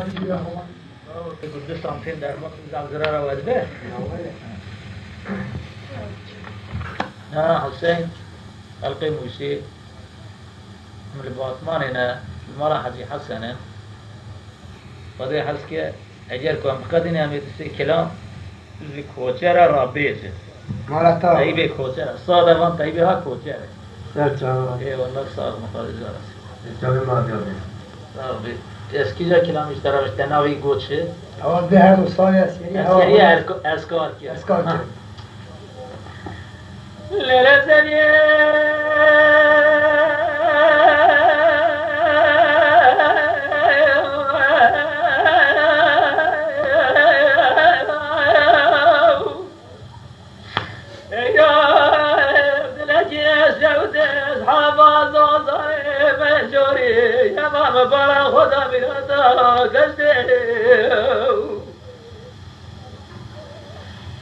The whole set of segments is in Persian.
گرده سانتین در ما زلزله را وجده نه حسین حلقه موشی من باطماننا مرا حجی حسنن وده حس که اگر کم قدینه همیت سی کلام زی کوچه را بیشه مالتا تایبه کوچه را ساده وان تایبه ها کوچه را سرچاوا ای والله سال مخارج دارست جاوی مادیابی رابی eski de kilometre tarafta navi goçi. Hava bir her ustaya askeri hava. Askeri eskar ki. Askar ki. Lelezeliye برا خدا میردا گشته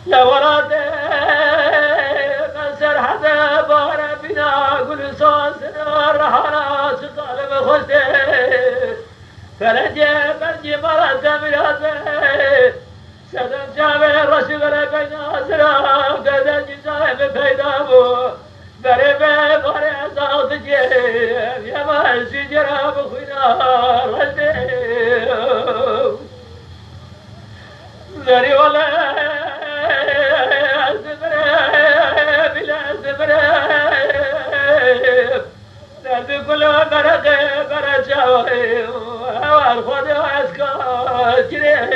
لوراد قصر حدا بارا بنا گل ساز رحانا سقالب خوشته فرنجه برجی مرا زمیراد سدن جاوه رشی بره بینا سرام گزن جزایم پیدا بو بره به باره ازاق جیم یمان سجرا بخوینا رده ذری والا زبره بلا زبره درد کلو برده بره جاوه اوال خود اسکار جره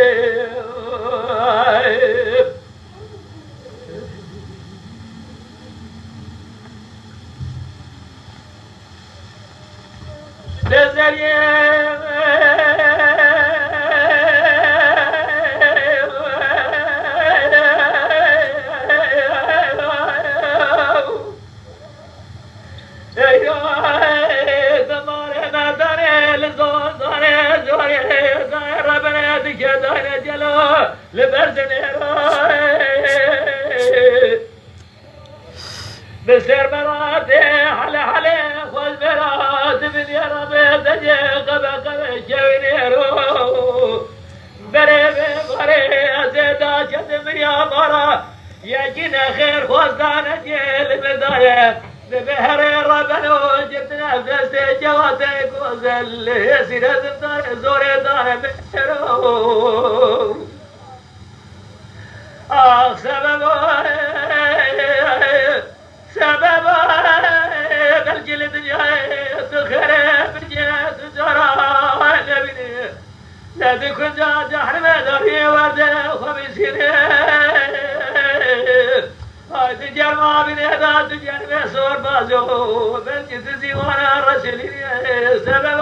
بسر براته حلا حلا خذ برات من يا ربي دجي قبا قبا شوينيرو بري بري ازيدا شد من يا مرا يا جنا خير خوزدان جيل بدايه ببهر ربنا جبنا نفس جواتك وزل يسير الدار زور دار بشرو سبب سبب بالجلد جاي تخرب الجنات جرى نبني لا تكون جاحر ما داري وردنا خمسين هاي تجار ما بني هذا تجار ما صور بازو بالجد زيوانا رسلي سبب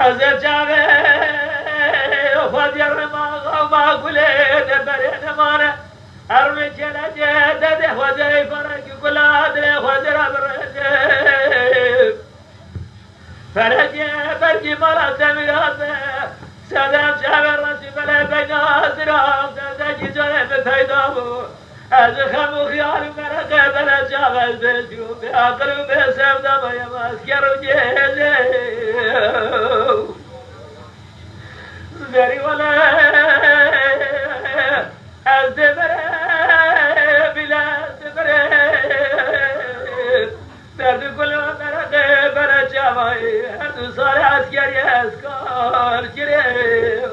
حزب جابه وفادير ما قلت برين مانا أرمي جلا جدد وزي فرق كل عدل وزر برجب فرجي برجي مرا سميرات سلام جابه رسي بلا بينا سرام تزجي جوه بفيدامو از خم و خیال مرقه بلا جاول بشو به عقل و به سفده بایم اسکر و جهله زری ولا از دبره بلا دبره درد کل و مرقه بلا جاوی هر دو سال اسکری اسکار جره